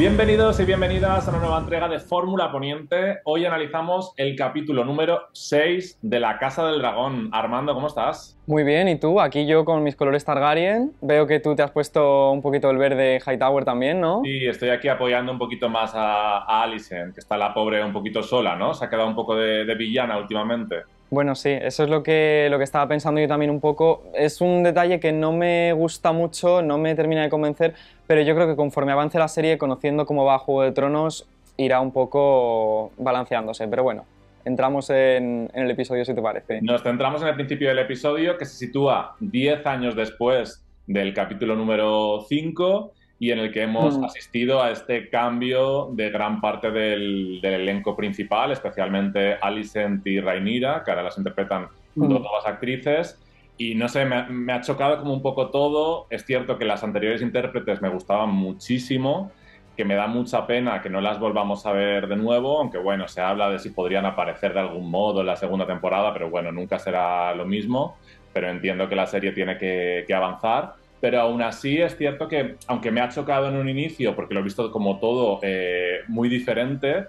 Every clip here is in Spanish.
Bienvenidos y bienvenidas a una nueva entrega de Fórmula Poniente. Hoy analizamos el capítulo número 6 de La Casa del Dragón. Armando, ¿cómo estás? Muy bien, ¿y tú? Aquí yo con mis colores Targaryen. Veo que tú te has puesto un poquito el verde Hightower también, ¿no? Sí, estoy aquí apoyando un poquito más a Alicent, que está la pobre un poquito sola, ¿no? Se ha quedado un poco de villana últimamente. Bueno, sí, eso es lo que estaba pensando yo también un poco. Es un detalle que no me gusta mucho, no me termina de convencer, pero yo creo que conforme avance la serie, conociendo cómo va Juego de Tronos, irá un poco balanceándose. Pero bueno, entramos en el episodio si te parece. Nos centramos en el principio del episodio, que se sitúa 10 años después del capítulo número 5 y en el que hemos Mm, asistido a este cambio de gran parte del elenco principal, especialmente Alicent y Rhaenyra, que ahora las interpretan dos mm. nuevas actrices. Y no sé, me ha chocado como un poco todo. Es cierto que las anteriores intérpretes me gustaban muchísimo, que me da mucha pena que no las volvamos a ver de nuevo, aunque bueno, se habla de si podrían aparecer de algún modo en la segunda temporada, pero bueno, nunca será lo mismo, pero entiendo que la serie tiene que avanzar. Pero aún así es cierto que, aunque me ha chocado en un inicio, porque lo he visto como todo muy diferente,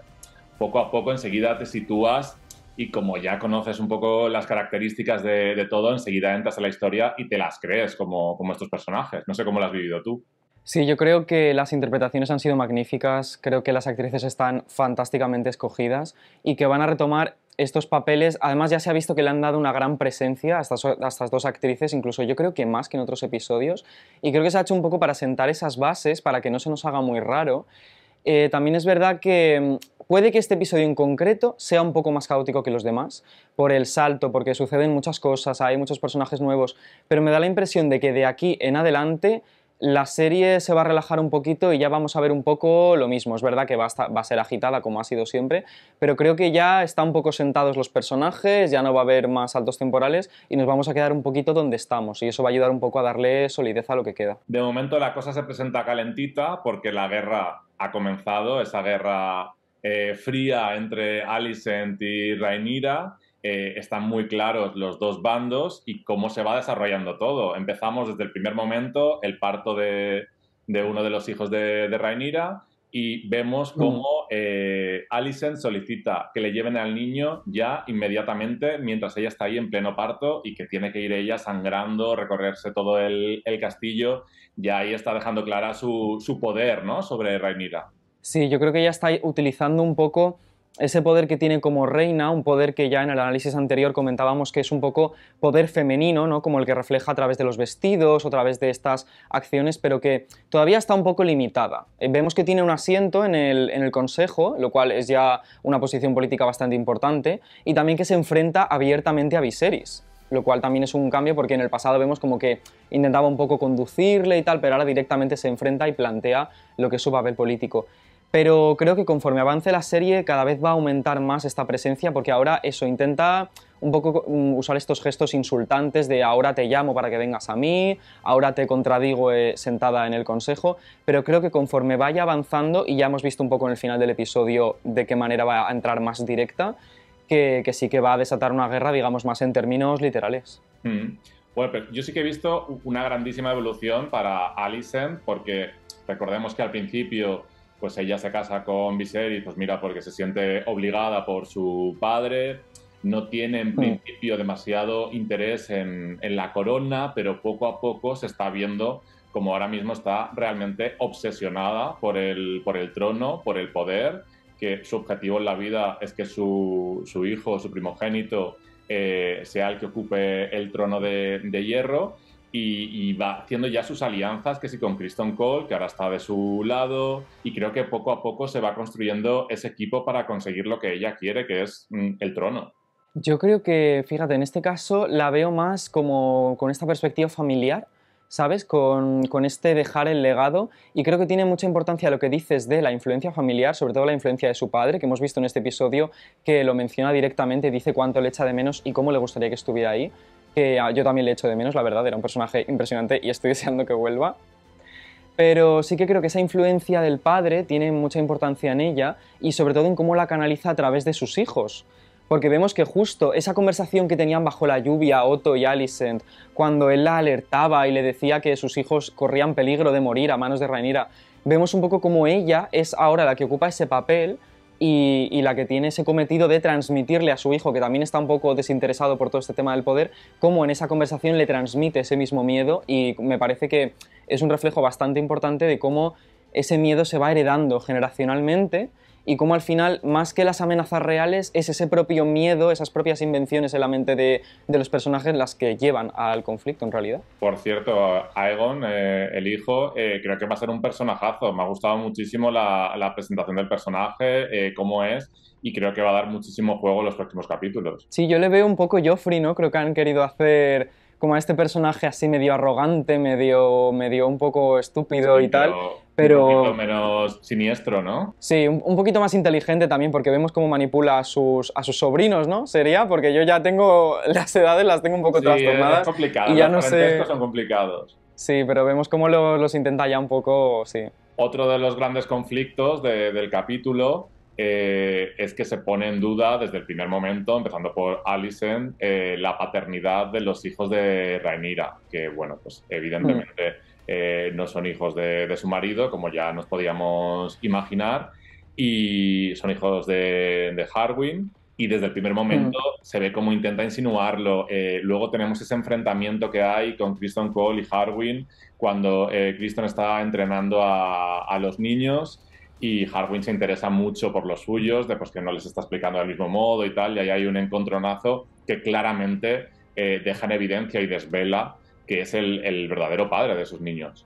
poco a poco enseguida te sitúas y como ya conoces un poco las características de todo, enseguida entras a la historia y te las crees como estos personajes. No sé cómo lo has vivido tú. Sí, yo creo que las interpretaciones han sido magníficas, creo que las actrices están fantásticamente escogidas y que van a retomar estos papeles. Además ya se ha visto que le han dado una gran presencia a estas dos actrices, incluso yo creo que más que en otros episodios, y creo que se ha hecho un poco para sentar esas bases, para que no se nos haga muy raro. También es verdad que puede que este episodio en concreto sea un poco más caótico que los demás, por el salto, porque suceden muchas cosas, hay muchos personajes nuevos, pero me da la impresión de que de aquí en adelante la serie se va a relajar un poquito y ya vamos a ver un poco lo mismo. Es verdad que va a ser agitada como ha sido siempre, pero creo que ya están un poco sentados los personajes, ya no va a haber más saltos temporales y nos vamos a quedar un poquito donde estamos y eso va a ayudar un poco a darle solidez a lo que queda. De momento la cosa se presenta calentita porque la guerra ha comenzado, esa guerra fría entre Alicent y Rhaenyra. Están muy claros los dos bandos y cómo se va desarrollando todo. Empezamos desde el primer momento, el parto de uno de los hijos de Rhaenyra, y vemos cómo Mm. Alicent solicita que le lleven al niño ya inmediatamente mientras ella está ahí en pleno parto y que tiene que ir ella sangrando, recorrerse todo el castillo. Ya ahí está dejando clara su poder, ¿no?, sobre Rhaenyra. Sí, yo creo que ella está utilizando un poco ese poder que tiene como reina, un poder que ya en el análisis anterior comentábamos que es un poco poder femenino, ¿no? Como el que refleja a través de los vestidos o a través de estas acciones, pero que todavía está un poco limitada. Vemos que tiene un asiento en el Consejo, lo cual es ya una posición política bastante importante, y también que se enfrenta abiertamente a Viserys, lo cual también es un cambio porque en el pasado vemos como que intentaba un poco conducirle y tal, pero ahora directamente se enfrenta y plantea lo que es su papel político. Pero creo que conforme avance la serie cada vez va a aumentar más esta presencia porque ahora eso, intenta un poco usar estos gestos insultantes de ahora te llamo para que vengas a mí, ahora te contradigo sentada en el consejo, pero creo que conforme vaya avanzando, y ya hemos visto un poco en el final del episodio de qué manera va a entrar más directa, que sí que va a desatar una guerra, digamos, más en términos literales. Mm. Bueno, pero yo sí que he visto una grandísima evolución para Alicent, porque recordemos que al principio pues ella se casa con Viserys, pues mira, porque se siente obligada por su padre, no tiene en Mm. principio demasiado interés en la corona, pero poco a poco se está viendo como ahora mismo está realmente obsesionada por el trono, por el poder, que su objetivo en la vida es que su hijo, su primogénito, sea el que ocupe el trono de hierro, y va haciendo ya sus alianzas, que sí con Criston Cole, que ahora está de su lado, y creo que poco a poco se va construyendo ese equipo para conseguir lo que ella quiere, que es el trono. Yo creo que, fíjate, en este caso la veo más como con esta perspectiva familiar, ¿sabes? Con este dejar el legado y creo que tiene mucha importancia lo que dices de la influencia familiar, sobre todo la influencia de su padre, que hemos visto en este episodio, que lo menciona directamente, dice cuánto le echa de menos y cómo le gustaría que estuviera ahí, que yo también le echo de menos, la verdad, era un personaje impresionante y estoy deseando que vuelva. Pero sí que creo que esa influencia del padre tiene mucha importancia en ella y sobre todo en cómo la canaliza a través de sus hijos. Porque vemos que justo esa conversación que tenían bajo la lluvia Otto y Alicent, cuando él la alertaba y le decía que sus hijos corrían peligro de morir a manos de Rhaenyra, vemos un poco como ella es ahora la que ocupa ese papel y la que tiene ese cometido de transmitirle a su hijo, que también está un poco desinteresado por todo este tema del poder, cómo en esa conversación le transmite ese mismo miedo, y me parece que es un reflejo bastante importante de cómo ese miedo se va heredando generacionalmente y cómo al final, más que las amenazas reales, es ese propio miedo, esas propias invenciones en la mente de los personajes las que llevan al conflicto en realidad. Por cierto, Aegon, el hijo, creo que va a ser un personajazo. Me ha gustado muchísimo la presentación del personaje, cómo es, y creo que va a dar muchísimo juego en los próximos capítulos. Sí, yo le veo un poco Joffrey, ¿no? Creo que han querido hacer como a este personaje así medio arrogante, medio un poco estúpido Sí, y tal, un poquito pero menos siniestro, ¿no? sí, un poquito más inteligente también, porque vemos cómo manipula a sus sobrinos, ¿no? Sería, porque yo ya tengo las edades, las tengo un poco Sí, es trastornadas complicado. y ya Los no parentescos sé. son complicados. Sí, pero vemos cómo los intenta ya un poco, sí. Otro de los grandes conflictos del capítulo es que se pone en duda desde el primer momento, empezando por Alicent, la paternidad de los hijos de Rhaenyra, que, bueno, pues evidentemente no son hijos de su marido, como ya nos podíamos imaginar, y son hijos de Harwin. Y desde el primer momento se ve cómo intenta insinuarlo. Luego tenemos ese enfrentamiento que hay con Criston Cole y Harwin, cuando Criston está entrenando a los niños y Harwin se interesa mucho por los suyos, de pues que no les está explicando del mismo modo y tal, y ahí hay un encontronazo que claramente deja en evidencia y desvela que es el verdadero padre de sus niños.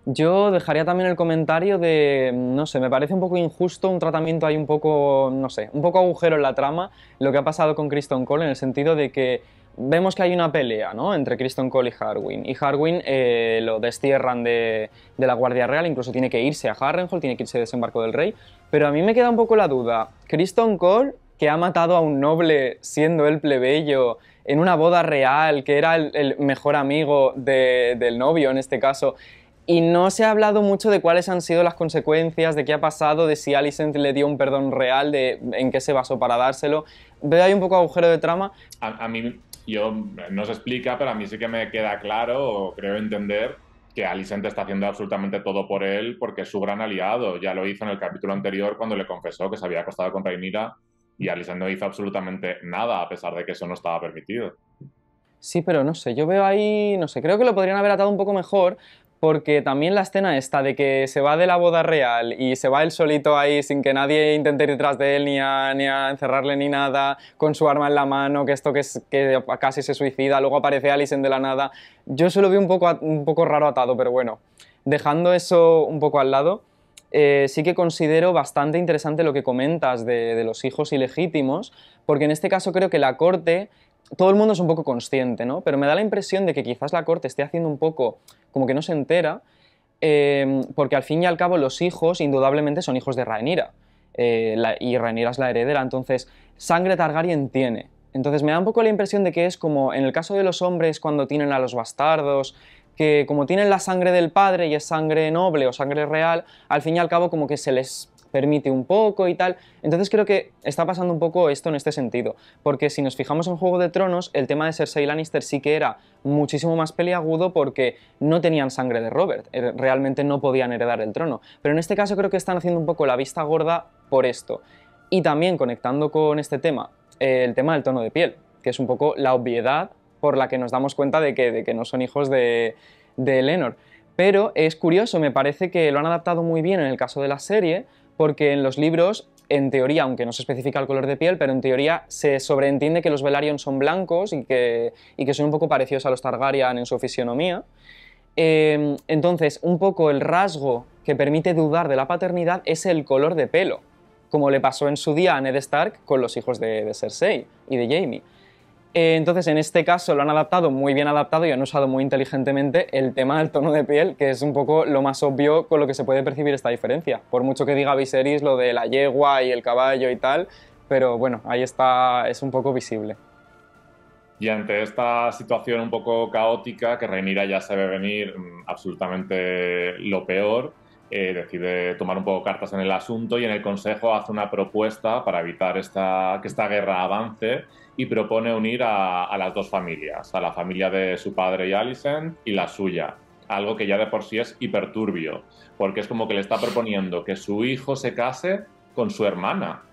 Yo dejaría también el comentario de, no sé, me parece un poco injusto, un tratamiento ahí un poco, no sé, un poco agujero en la trama, lo que ha pasado con Criston Cole, en el sentido de que vemos que hay una pelea, ¿no?, entre Criston Cole y Harwin, lo destierran de la Guardia Real, incluso tiene que irse a Harrenhal, tiene que irse a Desembarco del Rey, pero a mí me queda un poco la duda, Criston Cole, que ha matado a un noble siendo el plebeyo, en una boda real, que era el mejor amigo del novio en este caso, y no se ha hablado mucho de cuáles han sido las consecuencias, de qué ha pasado, de si Alicent le dio un perdón real, de en qué se basó para dárselo. Veo ahí un poco agujero de trama. A mí, no se explica, pero a mí sí que me queda claro, o creo entender, que Alicent está haciendo absolutamente todo por él porque es su gran aliado. Ya lo hizo en el capítulo anterior cuando le confesó que se había acostado con Rhaenyra y Alicent no hizo absolutamente nada a pesar de que eso no estaba permitido. Sí, pero no sé, yo veo ahí, no sé, creo que lo podrían haber atado un poco mejor, porque también la escena esta de que se va de la boda real y se va él solito ahí sin que nadie intente ir detrás de él ni a encerrarle ni nada, con su arma en la mano, que esto que casi se suicida, luego aparece Alicent de la nada, yo se lo vi un poco raro atado, pero bueno, dejando eso un poco al lado, sí que considero bastante interesante lo que comentas de los hijos ilegítimos, porque en este caso creo que la corte, todo el mundo es un poco consciente, ¿no? Pero me da la impresión de que quizás la corte esté haciendo un poco como que no se entera, porque al fin y al cabo los hijos indudablemente son hijos de Rhaenyra, y Rhaenyra es la heredera, entonces sangre Targaryen tiene. Entonces me da un poco la impresión de que es como en el caso de los hombres cuando tienen a los bastardos, que como tienen la sangre del padre y es sangre noble o sangre real, al fin y al cabo como que se les permite un poco y tal. Entonces creo que está pasando un poco esto en este sentido, porque si nos fijamos en Juego de Tronos, el tema de Cersei Lannister sí que era muchísimo más peliagudo porque no tenían sangre de Robert, realmente no podían heredar el trono, pero en este caso creo que están haciendo un poco la vista gorda por esto. Y también conectando con este tema, el tema del tono de piel, que es un poco la obviedad por la que nos damos cuenta de que no son hijos de Laenor. Pero es curioso, me parece que lo han adaptado muy bien en el caso de la serie, porque en los libros, en teoría, aunque no se especifica el color de piel, pero en teoría se sobreentiende que los Velaryon son blancos y que son un poco parecidos a los Targaryen en su fisionomía. Entonces, un poco el rasgo que permite dudar de la paternidad es el color de pelo, como le pasó en su día a Ned Stark con los hijos de Cersei y de Jaime. Entonces, en este caso lo han adaptado muy bien adaptado y han usado muy inteligentemente el tema del tono de piel, que es un poco lo más obvio con lo que se puede percibir esta diferencia. Por mucho que diga Viserys lo de la yegua y el caballo y tal, pero bueno, ahí está, es un poco visible. Y ante esta situación un poco caótica, que Rhaenyra ya se ve venir absolutamente lo peor, decide tomar un poco cartas en el asunto y en el Consejo hace una propuesta para evitar que esta guerra avance y propone unir a las dos familias, a la familia de su padre y Alicent y la suya. algo que ya de por sí es hiperturbio, porque es como que le está proponiendo que su hijo se case con su hermana,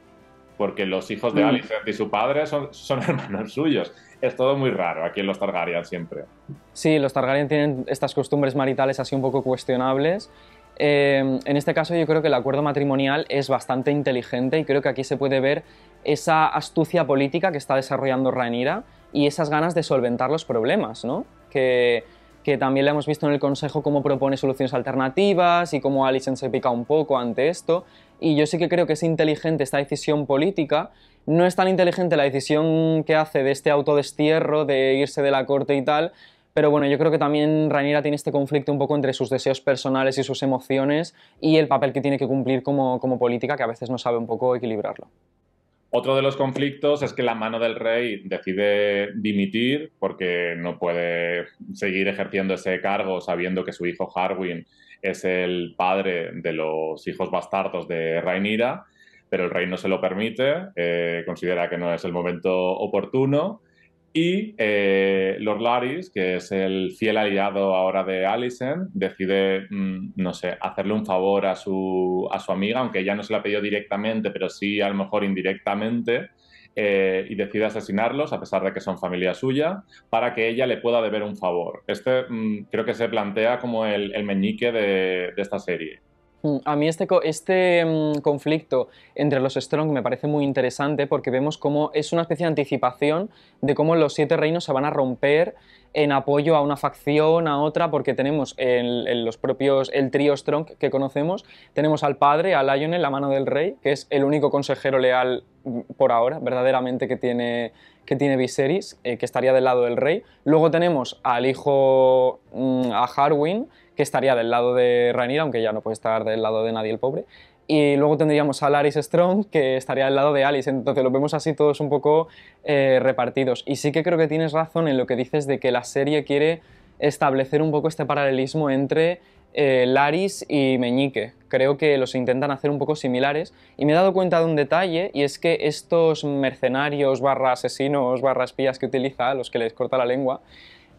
porque los hijos de Mm. Alicent y su padre son hermanos suyos. Es todo muy raro aquí en los Targaryen siempre. Sí, los Targaryen tienen estas costumbres maritales así un poco cuestionables. En este caso yo creo que el acuerdo matrimonial es bastante inteligente y creo que aquí se puede ver esa astucia política que está desarrollando Rhaenyra y esas ganas de solventar los problemas, ¿no? Que también le hemos visto en el Consejo cómo propone soluciones alternativas y cómo Alicent se pica un poco ante esto. Y yo sí que creo que es inteligente esta decisión política. No es tan inteligente la decisión que hace de este autodestierro, de irse de la corte y tal, pero bueno, yo creo que también Rhaenyra tiene este conflicto un poco entre sus deseos personales y sus emociones y el papel que tiene que cumplir como política, que a veces no sabe un poco equilibrarlo. Otro de los conflictos es que la mano del rey decide dimitir porque no puede seguir ejerciendo ese cargo sabiendo que su hijo Harwin es el padre de los hijos bastardos de Rhaenyra, pero el rey no se lo permite, considera que no es el momento oportuno. Y Lord Larys, que es el fiel aliado ahora de Alicent, decide, no sé, hacerle un favor a su amiga, aunque ella no se lo ha pedido directamente, pero sí a lo mejor indirectamente, y decide asesinarlos, a pesar de que son familia suya, para que ella le pueda deber un favor. Creo que se plantea como el meñique de esta serie. A mí este conflicto entre los Strong me parece muy interesante porque vemos cómo es una especie de anticipación de cómo los siete reinos se van a romper en apoyo a una facción, a otra, porque tenemos en los propios, el trío Strong que conocemos, tenemos al padre, a Lionel, la mano del rey, que es el único consejero leal por ahora, verdaderamente, que tiene Viserys, que estaría del lado del rey. Luego tenemos al hijo, a Harwin, que estaría del lado de Rhaenyra, aunque ya no puede estar del lado de nadie el pobre. Y luego tendríamos a Larys Strong, que estaría del lado de Alice. Entonces lo vemos así todos un poco repartidos. Y sí que creo que tienes razón en lo que dices de que la serie quiere establecer un poco este paralelismo entre Larys y Meñique. Creo que los intentan hacer un poco similares. Y me he dado cuenta de un detalle, y es que estos mercenarios barra asesinos barra espías que utiliza, a los que les corta la lengua,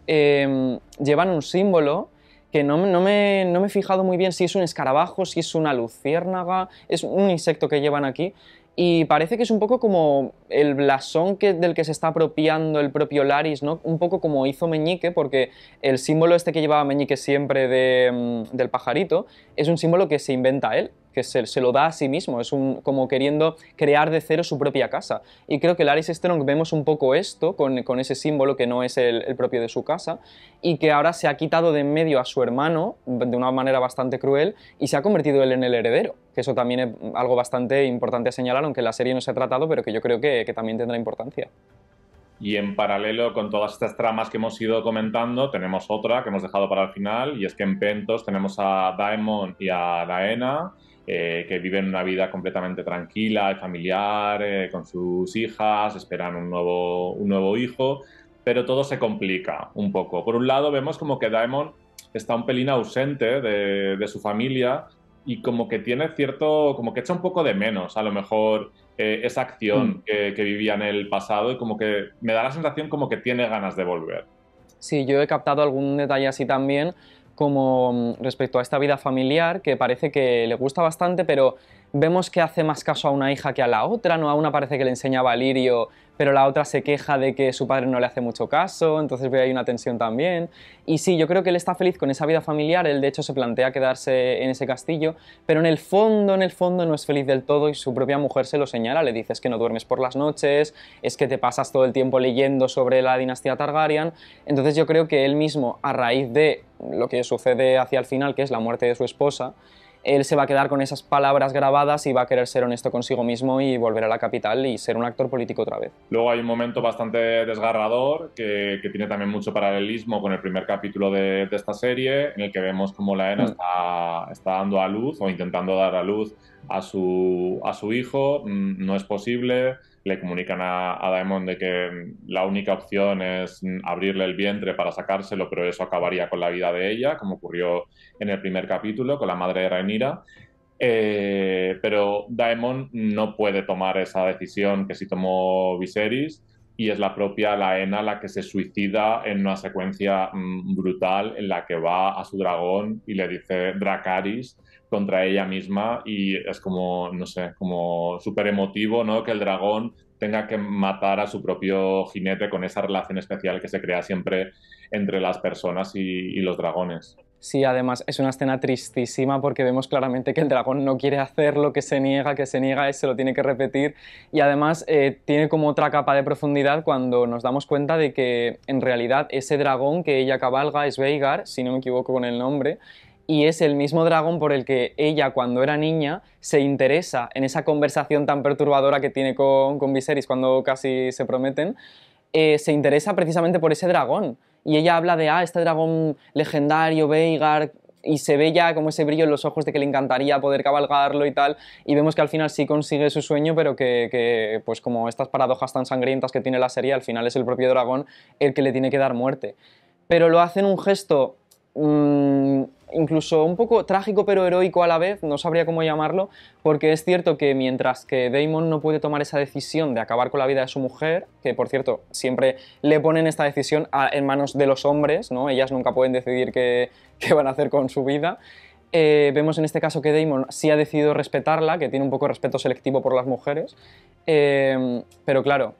llevan un símbolo que no me he fijado muy bien si es un escarabajo, si es una luciérnaga, es un insecto que llevan aquí, y parece que es un poco como el blasón del que se está apropiando el propio Larys, ¿no? Un poco como hizo Meñique, porque el símbolo este que llevaba Meñique siempre del pajarito es un símbolo que se inventa él, que se lo da a sí mismo, es como queriendo crear de cero su propia casa. Y creo que Larys Strong vemos un poco esto con ese símbolo que no es el propio de su casa, y que ahora se ha quitado de en medio a su hermano de una manera bastante cruel y se ha convertido él en el heredero, que eso también es algo bastante importante a señalar, aunque en la serie no se ha tratado, pero que yo creo que también tendrá importancia. Y en paralelo con todas estas tramas que hemos ido comentando, tenemos otra que hemos dejado para el final, y es que en Pentos tenemos a Daemon y a Daena, que viven una vida completamente tranquila y familiar, con sus hijas, esperan un nuevo hijo, pero todo se complica un poco. Por un lado vemos como que Daemon está un pelín ausente de su familia y como que tiene cierto, como que echa un poco de menos a lo mejor esa acción que vivía en el pasado, y como que me da la sensación como que tiene ganas de volver. Sí, yo he captado algún detalle así también, como respecto a esta vida familiar, que parece que le gusta bastante, pero vemos que hace más caso a una hija que a la otra, ¿no? A una parece que le enseña Valirio, pero la otra se queja de que su padre no le hace mucho caso, entonces veo ahí una tensión también. Y sí, yo creo que él está feliz con esa vida familiar, él de hecho se plantea quedarse en ese castillo, pero en el fondo no es feliz del todo, y su propia mujer se lo señala, le dices que no duermes por las noches, es que te pasas todo el tiempo leyendo sobre la dinastía Targaryen. Entonces yo creo que él mismo, a raíz de lo que sucede hacia el final, que es la muerte de su esposa, él se va a quedar con esas palabras grabadas y va a querer ser honesto consigo mismo y volver a la capital y ser un actor político otra vez. Luego hay un momento bastante desgarrador que tiene también mucho paralelismo con el primer capítulo de esta serie, en el que vemos como Laena está dando a luz o intentando dar a luz a su hijo. No es posible. Le comunican a Daemon de que la única opción es abrirle el vientre para sacárselo, pero eso acabaría con la vida de ella, como ocurrió en el primer capítulo con la madre de Rhaenyra. Pero Daemon no puede tomar esa decisión que sí tomó Viserys, y es la propia Laena la que se suicida en una secuencia brutal en la que va a su dragón y le dice Dracarys contra ella misma y es como, no sé, como súper emotivo, ¿no? Que el dragón tenga que matar a su propio jinete con esa relación especial que se crea siempre entre las personas y los dragones. Sí, además es una escena tristísima porque vemos claramente que el dragón no quiere hacerlo, que se niega y se lo tiene que repetir. Y además tiene como otra capa de profundidad cuando nos damos cuenta de que en realidad ese dragón que ella cabalga es Veigar, si no me equivoco con el nombre, y es el mismo dragón por el que ella cuando era niña se interesa en esa conversación tan perturbadora que tiene con Viserys cuando casi se prometen, se interesa precisamente por ese dragón. Y ella habla de, este dragón legendario, Veigar, y se ve ya como ese brillo en los ojos de que le encantaría poder cabalgarlo y tal, y vemos que al final sí consigue su sueño, pero que pues como estas paradojas tan sangrientas que tiene la serie, al final es el propio dragón el que le tiene que dar muerte. Pero lo hace en un gesto incluso un poco trágico pero heroico a la vez, no sabría cómo llamarlo, porque es cierto que mientras que Daemon no puede tomar esa decisión de acabar con la vida de su mujer, que por cierto siempre le ponen esta decisión en manos de los hombres, ¿no? Ellas nunca pueden decidir qué van a hacer con su vida, vemos en este caso que Daemon sí ha decidido respetarla, que tiene un poco de respeto selectivo por las mujeres, pero claro,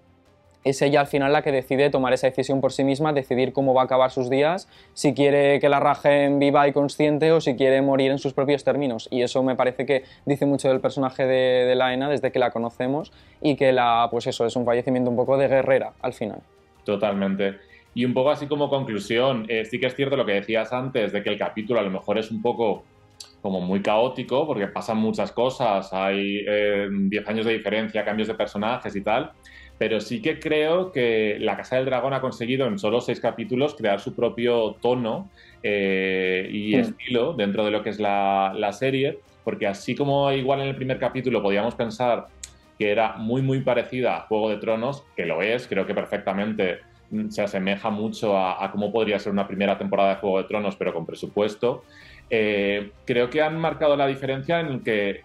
es ella al final la que decide tomar esa decisión por sí misma, decidir cómo va a acabar sus días, si quiere que la rajen viva y consciente o si quiere morir en sus propios términos. Y eso me parece que dice mucho del personaje de Laena desde que la conocemos y que pues eso, es un fallecimiento un poco de guerrera al final. Totalmente. Y un poco así como conclusión, sí que es cierto lo que decías antes, de que el capítulo a lo mejor es un poco como muy caótico, porque pasan muchas cosas, hay 10 años de diferencia, cambios de personajes y tal, pero sí que creo que La Casa del Dragón ha conseguido en solo 6 capítulos crear su propio tono y estilo dentro de lo que es la serie, porque así como igual en el primer capítulo podíamos pensar que era muy parecida a Juego de Tronos, que lo es, creo que perfectamente se asemeja mucho a cómo podría ser una primera temporada de Juego de Tronos, pero con presupuesto. Creo que han marcado la diferencia en que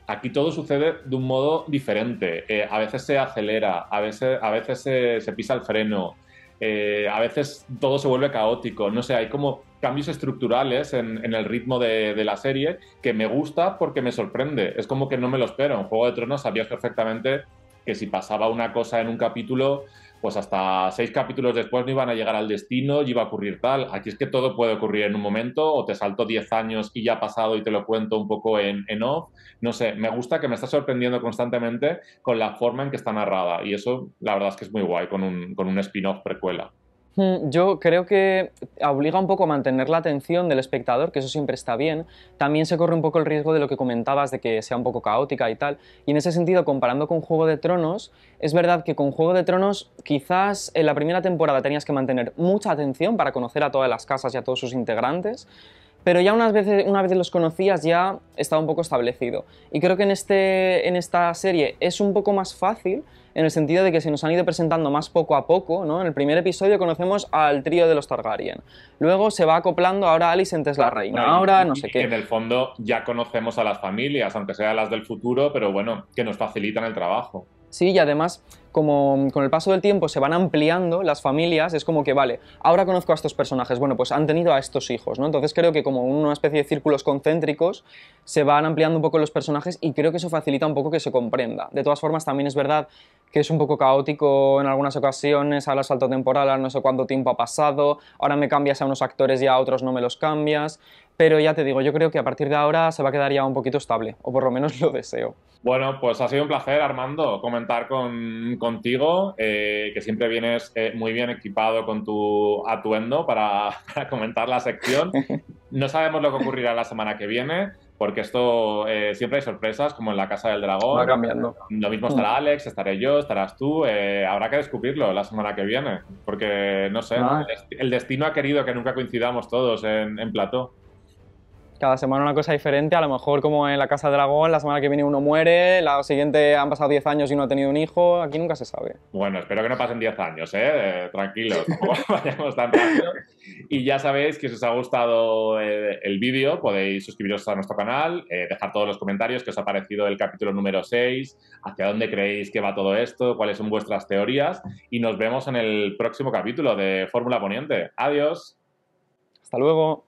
aquí todo sucede de un modo diferente. A veces se acelera, a veces se pisa el freno, a veces todo se vuelve caótico. No sé, hay como cambios estructurales en el ritmo de la serie que me gusta porque me sorprende. Es como que no me lo espero. En Juego de Tronos sabías perfectamente que si pasaba una cosa en un capítulo, pues hasta 6 capítulos después no iban a llegar al destino y iba a ocurrir tal. Aquí es que todo puede ocurrir en un momento, o te salto 10 años y ya ha pasado y te lo cuento un poco en off. No sé, me gusta que me está sorprendiendo constantemente con la forma en que está narrada, y eso la verdad es que es muy guay con un spin-off precuela. Yo creo que obliga un poco a mantener la atención del espectador, que eso siempre está bien. También se corre un poco el riesgo de lo que comentabas, de que sea un poco caótica y tal. Y en ese sentido, comparando con Juego de Tronos, es verdad que con Juego de Tronos quizás en la primera temporada tenías que mantener mucha atención para conocer a todas las casas y a todos sus integrantes, pero ya una vez los conocías ya estaba un poco establecido. Y creo que en esta serie es un poco más fácil, en el sentido de que se nos han ido presentando más poco a poco, ¿no? En el primer episodio conocemos al trío de los Targaryen, luego se va acoplando, ahora Alicent es la reina, ahora no sé qué. En el fondo ya conocemos a las familias, aunque sean las del futuro, pero bueno, que nos facilitan el trabajo. Sí, y además, como con el paso del tiempo se van ampliando las familias, es como que, vale, ahora conozco a estos personajes, bueno, pues han tenido a estos hijos, ¿no? Entonces creo que como una especie de círculos concéntricos se van ampliando un poco los personajes y creo que eso facilita un poco que se comprenda. De todas formas, también es verdad que es un poco caótico en algunas ocasiones, ahora salto temporal, ahora no sé cuánto tiempo ha pasado, ahora me cambias a unos actores y a otros no me los cambias, pero ya te digo, yo creo que a partir de ahora se va a quedar ya un poquito estable, o por lo menos lo deseo. Bueno, pues ha sido un placer, Armando, comentar contigo, que siempre vienes muy bien equipado con tu atuendo para comentar la sección. No sabemos lo que ocurrirá la semana que viene, porque esto siempre hay sorpresas, como en la Casa del Dragón. Va cambiando. Lo mismo estará Alex, estaré yo, estarás tú. Habrá que descubrirlo la semana que viene, porque, no sé, el destino ha querido que nunca coincidamos todos en plató. Cada semana una cosa diferente, a lo mejor como en la Casa de Dragón, la semana que viene uno muere, la siguiente han pasado 10 años y no ha tenido un hijo, aquí nunca se sabe. Bueno, espero que no pasen 10 años, tranquilos, tampoco vayamos tan rápido. Y ya sabéis que si os ha gustado el vídeo, podéis suscribiros a nuestro canal, dejar todos los comentarios que os ha parecido el capítulo número 6, hacia dónde creéis que va todo esto, cuáles son vuestras teorías, y nos vemos en el próximo capítulo de Fórmula Poniente. Adiós. Hasta luego.